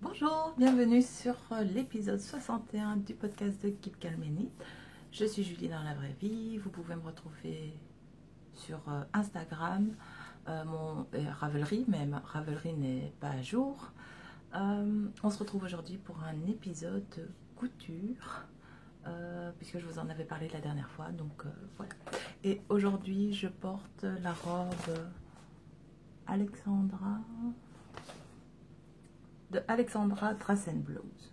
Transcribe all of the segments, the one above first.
Bonjour, bienvenue sur l'épisode 61 du podcast de Keep Calm and Knit. Je suis Julie dans la vraie vie. Vous pouvez me retrouver sur Instagram, mon Ravelry, mais ma Ravelry n'est pas à jour. On se retrouve aujourd'hui pour un épisode de couture, puisque je vous en avais parlé la dernière fois. Donc voilà. Et aujourd'hui, je porte la robe Alexandra de Alexandra Dress & Blouse.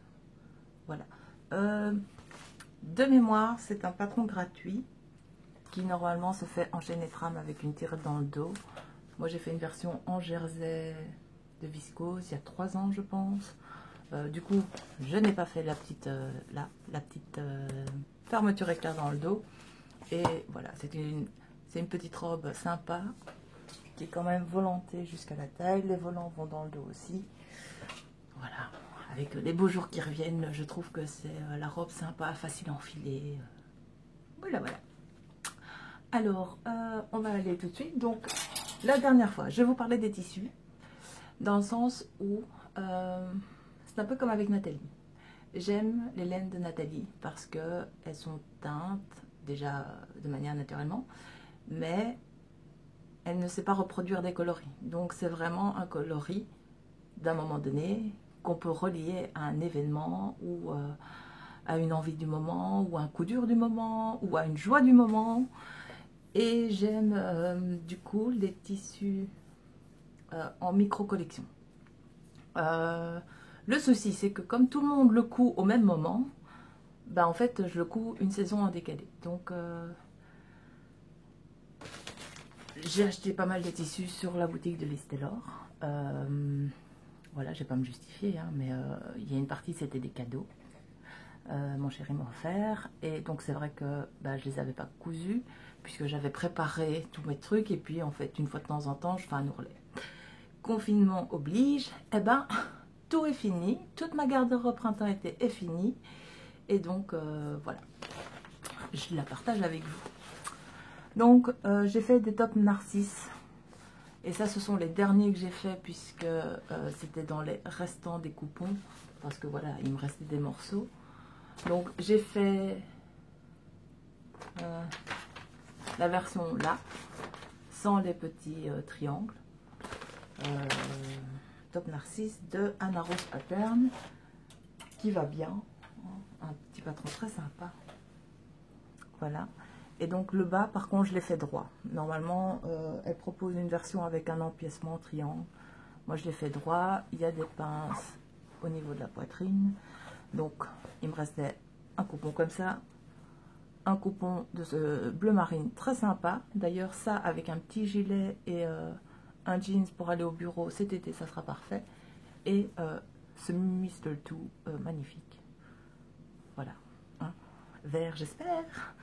Voilà. De mémoire, c'est un patron gratuit qui normalement se fait en chaîne et trame avec une tirette dans le dos. Moi, j'ai fait une version en jersey de viscose il y a 3 ans, je pense. Du coup, je n'ai pas fait la petite fermeture éclair dans le dos. Et voilà, c'est une petite robe sympa qui est quand même volantée jusqu'à la taille. Les volants vont dans le dos aussi. Voilà, avec les beaux jours qui reviennent, je trouve que c'est la robe sympa, facile à enfiler. Voilà, voilà. Alors, on va aller tout de suite. Donc, la dernière fois, je vais vous parler des tissus, dans le sens où c'est un peu comme avec Nathalie. J'aime les laines de Nathalie parce qu'elles sont teintes, déjà de manière naturellement, mais elle ne sait pas reproduire des coloris. Donc, c'est vraiment un coloris d'un moment donné qu'on peut relier à un événement ou à une envie du moment ou à un coup dur du moment ou à une joie du moment. Et j'aime du coup les tissus en micro-collection. Le souci, c'est que comme tout le monde le coud au même moment, ben en fait je le coud une saison en décalé. Donc j'ai acheté pas mal de tissus sur la boutique de Liz Taylor. Voilà, je vais pas me justifier, hein, mais il y a une partie, c'était des cadeaux. Mon chéri m'a offert. Et donc, c'est vrai que bah, je les avais pas cousus, puisque j'avais préparé tous mes trucs. Et puis, en fait, une fois de temps en temps, je fais un ourlet. Confinement oblige. Eh ben, tout est fini. Toute ma garde-robe printemps-été est finie. Et donc, voilà. Je la partage avec vous. Donc, j'ai fait des tops narcisses. Et ça, ce sont les derniers que j'ai fait puisque c'était dans les restants des coupons. Parce que voilà, il me restait des morceaux. Donc, j'ai fait la version là, sans les petits triangles. Top Narcisse de Anna Rose Pattern, qui va bien. Un petit patron très sympa. Voilà. Et donc le bas, par contre, je l'ai fait droit. Normalement, elle propose une version avec un empiècement triangle. Moi, je l'ai fait droit. Il y a des pinces au niveau de la poitrine. Donc, il me restait un coupon comme ça. Un coupon de ce bleu marine très sympa. D'ailleurs, ça, avec un petit gilet et un jeans pour aller au bureau cet été, ça sera parfait. Et ce Mr. Two magnifique. Voilà. Hein. Vert, j'espère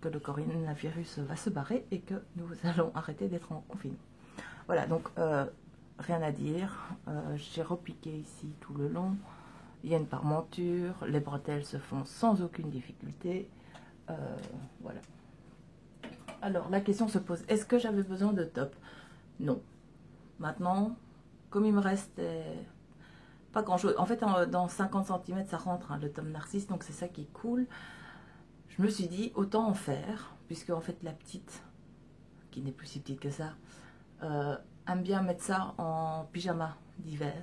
que le coronavirus va se barrer et que nous allons arrêter d'être en confinement. Voilà, donc rien à dire. J'ai repiqué ici tout le long. Il y a une parmenture. Les bretelles se font sans aucune difficulté. Voilà. Alors, la question se pose, est-ce que j'avais besoin de top? Non. Maintenant, comme il me reste pas grand-chose. En fait, dans 50 cm, ça rentre, hein, le top Narcisse, donc c'est ça qui est cool. Je me suis dit, autant en faire, puisque en fait, la petite, qui n'est plus si petite que ça, aime bien mettre ça en pyjama d'hiver,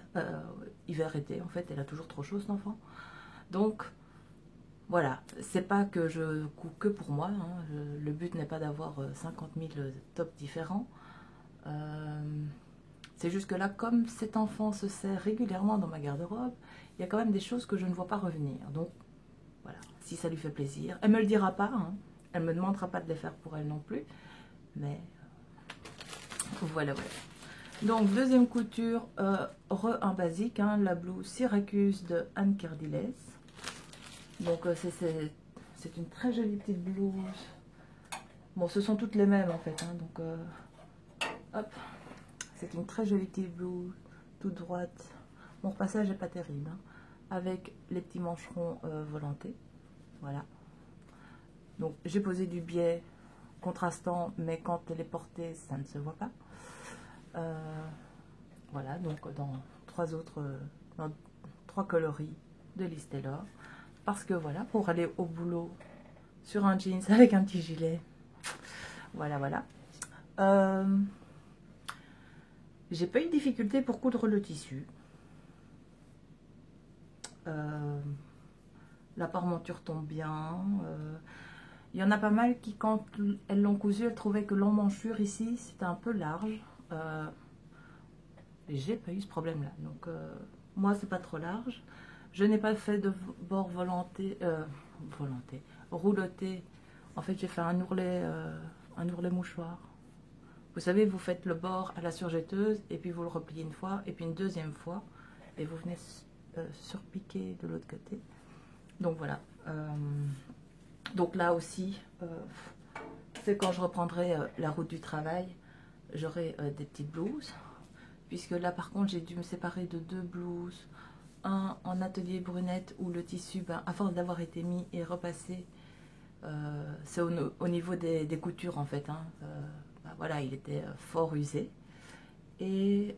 hiver-été. En fait, elle a toujours trop chaud, cet enfant. Donc, voilà, c'est pas que je couds que pour moi, hein. Le but n'est pas d'avoir 50 000 tops différents. C'est juste que là, comme cet enfant se sert régulièrement dans ma garde-robe, il y a quand même des choses que je ne vois pas revenir. Donc, voilà, si ça lui fait plaisir. Elle me le dira pas, hein. Elle me demandera pas de les faire pour elle non plus. Mais, voilà, voilà. Donc, deuxième couture, un basique, hein, la blouse Syracuse de Anne Cardilès. Donc, c'est une très jolie petite blouse. Bon, ce sont toutes les mêmes, en fait, hein, donc, hop. C'est une très jolie petite blouse, toute droite. Mon repassage n'est pas terrible, hein, avec les petits mancherons volantés. Voilà. Donc, j'ai posé du biais contrastant, mais quand elle est portée, ça ne se voit pas. Voilà, donc dans 3 coloris de Liz Taylor. Parce que voilà, pour aller au boulot sur un jeans avec un petit gilet. Voilà, voilà. J'ai pas eu de difficulté pour coudre le tissu. La parmenture tombe bien. Il y en a pas mal qui, quand elles l'ont cousu, elles trouvaient que l'emmanchure ici, c'était un peu large. J'ai pas eu ce problème-là. Donc, moi, c'est pas trop large. Je n'ai pas fait de bord rouloté. En fait, j'ai fait un ourlet mouchoir. Vous savez, vous faites le bord à la surjetteuse et puis vous le repliez une fois et puis une deuxième fois et vous venez surpiquer de l'autre côté. Donc voilà. Donc là aussi, c'est quand je reprendrai la route du travail, j'aurai des petites blouses. Puisque là, par contre, j'ai dû me séparer de 2 blouses. Un en atelier brunette où le tissu, à force d'avoir été mis et repassé, c'est au niveau des coutures en fait. Hein, voilà, il était fort usé. Et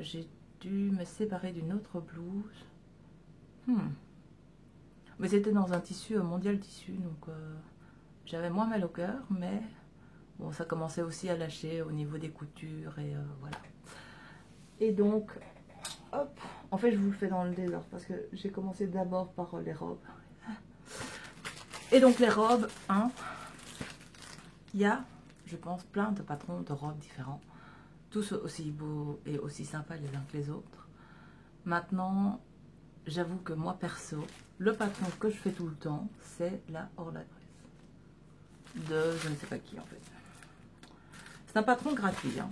j'ai dû me séparer d'une autre blouse. Mais c'était dans un tissu mondial tissu, donc j'avais moins mal au cœur, mais bon, ça commençait aussi à lâcher au niveau des coutures et voilà. Et donc, hop, en fait je vous le fais dans le désordre parce que j'ai commencé d'abord par les robes. Et donc les robes, hein, il y a, je pense, plein de patrons de robes différents, tous aussi beaux et aussi sympas les uns que les autres. Maintenant, j'avoue que moi perso, le patron que je fais tout le temps, c'est la Orla Dress de je ne sais pas qui en fait. C'est un patron gratuit, hein.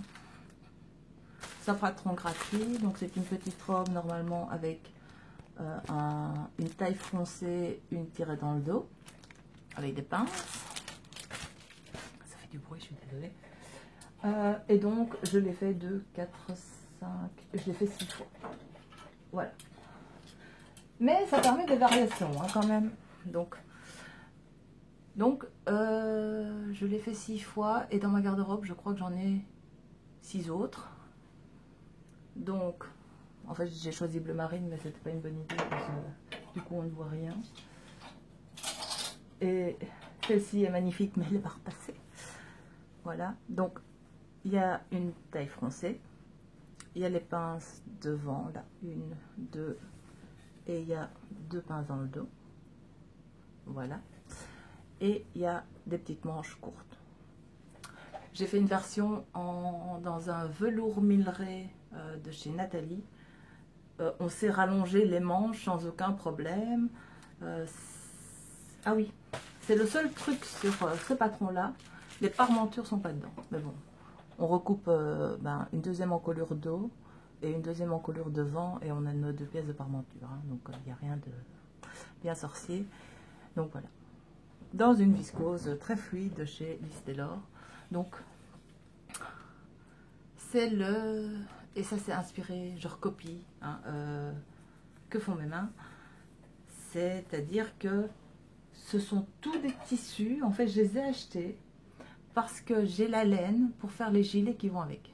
C'est un patron gratuit, donc c'est une petite robe normalement avec une taille foncée, une tirée dans le dos, avec des pinces. Ça fait du bruit, je suis désolée. Et donc je l'ai fait 2, 4, 5, je l'ai fait 6 fois. Voilà. Mais ça permet des variations hein, quand même. Donc je l'ai fait 6 fois et dans ma garde-robe, je crois que j'en ai 6 autres. Donc, en fait, j'ai choisi bleu marine, mais c'était pas une bonne idée parce que du coup, on ne voit rien. Et celle-ci est magnifique, mais elle va repasser. Voilà. Donc, il y a une taille froncée. Il y a les pinces devant, là, 1, 2, et il y a 2 pinces dans le dos. Voilà. Et il y a des petites manches courtes. J'ai fait une version dans un velours minerai de chez Nathalie. On s'est rallongé les manches sans aucun problème. Ah oui, c'est le seul truc sur ce patron-là. Les parmentures sont pas dedans. Mais bon, on recoupe une deuxième encolure dos et une deuxième encolure devant et on a nos 2 pièces de parmenture. Hein, donc il n'y a rien de bien sorcier. Donc voilà. Dans une viscose très fluide de chez Liz Taylor. Donc, c'est le... Et ça, c'est inspiré, je recopie, hein, que font mes mains. C'est-à-dire que ce sont tous des tissus. En fait, je les ai achetés parce que j'ai la laine pour faire les gilets qui vont avec.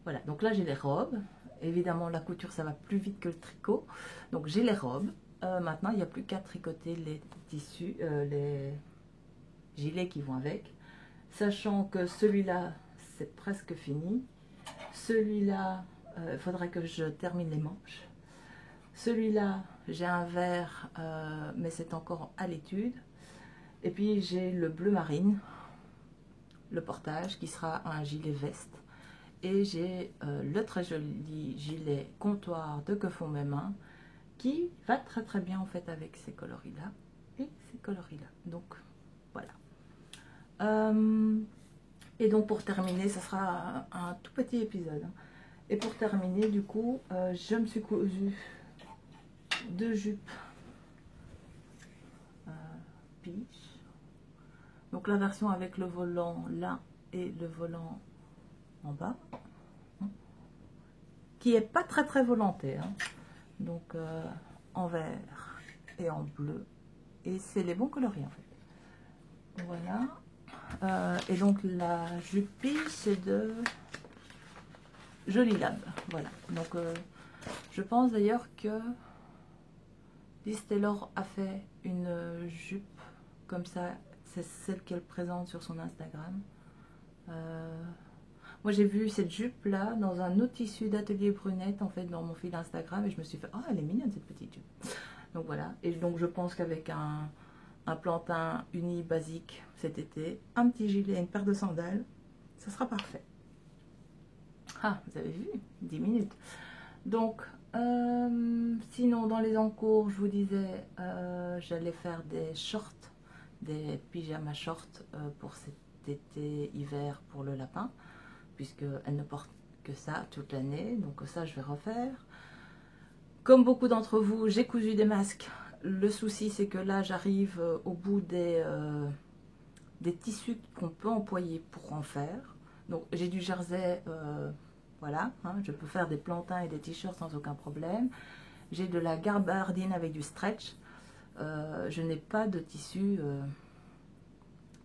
Voilà, donc là, j'ai les robes. Évidemment, la couture, ça va plus vite que le tricot. Donc, j'ai les robes. Maintenant, il n'y a plus qu'à tricoter les tissus, les gilets qui vont avec. Sachant que celui-là, c'est presque fini. Celui-là, il faudrait que je termine les manches. Celui-là, j'ai un vert, mais c'est encore à l'étude. Et puis, j'ai le bleu marine, le portage, qui sera un gilet veste. Et j'ai le très joli gilet comptoir de Que font mes mains, qui va très très bien en fait avec ces coloris-là et ces coloris-là. Donc, voilà. Et donc pour terminer, ça sera un tout petit épisode. Et pour terminer, du coup, je me suis cousu 2 jupes peach. Donc la version avec le volant là et le volant en bas, qui est pas très très volanté. Hein. Donc en vert et en bleu. Et c'est les bons coloris en fait. Voilà. Et donc la jupe c'est de Jolie Lab. Voilà. Donc je pense d'ailleurs que Liz Taylor a fait une jupe comme ça, c'est celle qu'elle présente sur son Instagram. Moi j'ai vu cette jupe là dans un autre tissu d'Atelier Brunette en fait dans mon fil Instagram et je me suis fait oh elle est mignonne cette petite jupe. Donc voilà, et donc je pense qu'avec un plantain uni basique cet été, un petit gilet et une paire de sandales, ça sera parfait. Ah, vous avez vu, 10 minutes. Donc, sinon dans les encours, je vous disais, j'allais faire des shorts, des pyjamas shorts pour cet été-hiver pour le lapin, puisqu'elle ne porte que ça toute l'année, donc ça je vais refaire. Comme beaucoup d'entre vous, j'ai cousu des masques. Le souci c'est que là j'arrive au bout des tissus qu'on peut employer pour en faire. Donc j'ai du jersey, voilà, hein, je peux faire des plantains et des t-shirts sans aucun problème. J'ai de la gabardine avec du stretch. Je n'ai pas de tissu,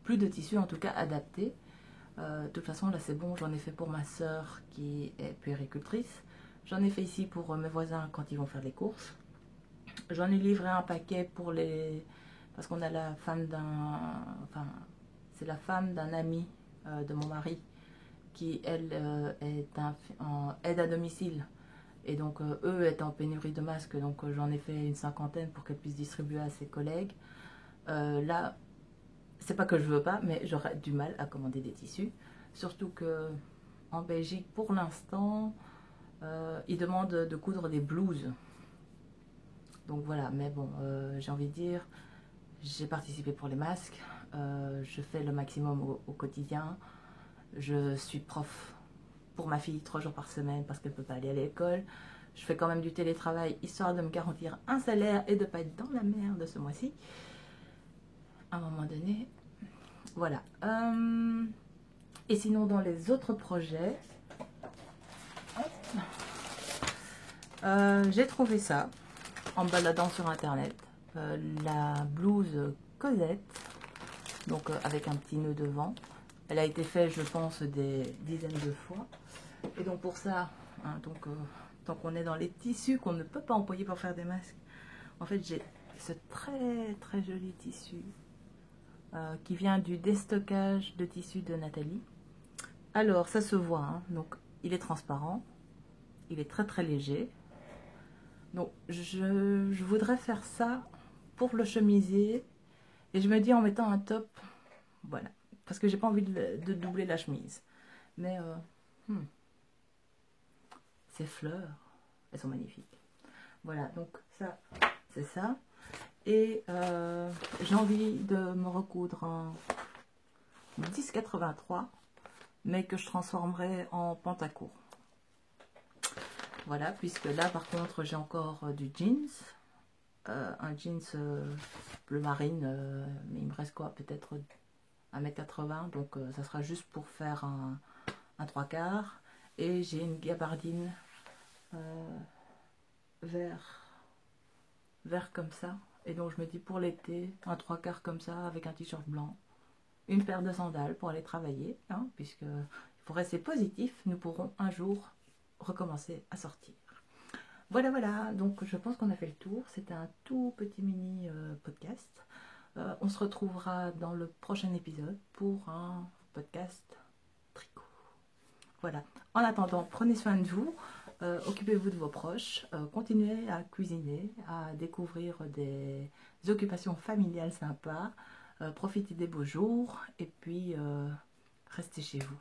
plus de tissu en tout cas adapté. De toute façon là c'est bon, j'en ai fait pour ma soeur qui est puéricultrice. J'en ai fait ici pour mes voisins quand ils vont faire les courses. J'en ai livré un paquet pour les... parce qu'on a la femme d'un... enfin, c'est la femme d'un ami de mon mari qui, elle, est en aide à domicile. Et donc, eux étaient en pénurie de masques, donc j'en ai fait une 50aine pour qu'elle puisse distribuer à ses collègues. Là, c'est pas que je veux pas, mais j'aurais du mal à commander des tissus. Surtout que en Belgique, pour l'instant, ils demandent de coudre des blouses. Donc voilà, mais bon, j'ai envie de dire, j'ai participé pour les masques, je fais le maximum au quotidien. Je suis prof pour ma fille 3 jours par semaine parce qu'elle ne peut pas aller à l'école. Je fais quand même du télétravail histoire de me garantir un salaire et de ne pas être dans la merde ce mois-ci. À un moment donné, voilà. Et sinon, dans les autres projets, j'ai trouvé ça en me baladant sur internet. La blouse Cosette, donc avec un petit nœud devant. Elle a été faite, je pense, des dizaines de fois. Et donc pour ça, hein, tant qu'on est dans les tissus qu'on ne peut pas employer pour faire des masques, en fait j'ai ce très très joli tissu qui vient du déstockage de tissus de Nathalie. Alors ça se voit, hein, donc il est transparent, il est très très léger. Donc je voudrais faire ça pour le chemisier et je me dis en mettant un top, voilà, parce que j'ai pas envie de doubler la chemise. Mais ces fleurs, elles sont magnifiques. Voilà, donc ça, c'est ça. Et j'ai envie de me recoudre en 10,83, mais que je transformerai en pantacourt. Voilà, puisque là, par contre, j'ai encore du jeans. Un jeans bleu marine, mais il me reste quoi, peut-être 1,80 m, donc ça sera juste pour faire un 3/4. Et j'ai une gabardine vert comme ça, et donc je me dis pour l'été un 3/4 comme ça avec un t-shirt blanc, une paire de sandales pour aller travailler, hein, puisque il faut rester positif, nous pourrons un jour recommencer à sortir. Voilà, voilà, donc je pense qu'on a fait le tour. C'était un tout petit mini podcast. On se retrouvera dans le prochain épisode pour un podcast tricot. Voilà, en attendant, prenez soin de vous, occupez-vous de vos proches, continuez à cuisiner, à découvrir des occupations familiales sympas, profitez des beaux jours et puis restez chez vous.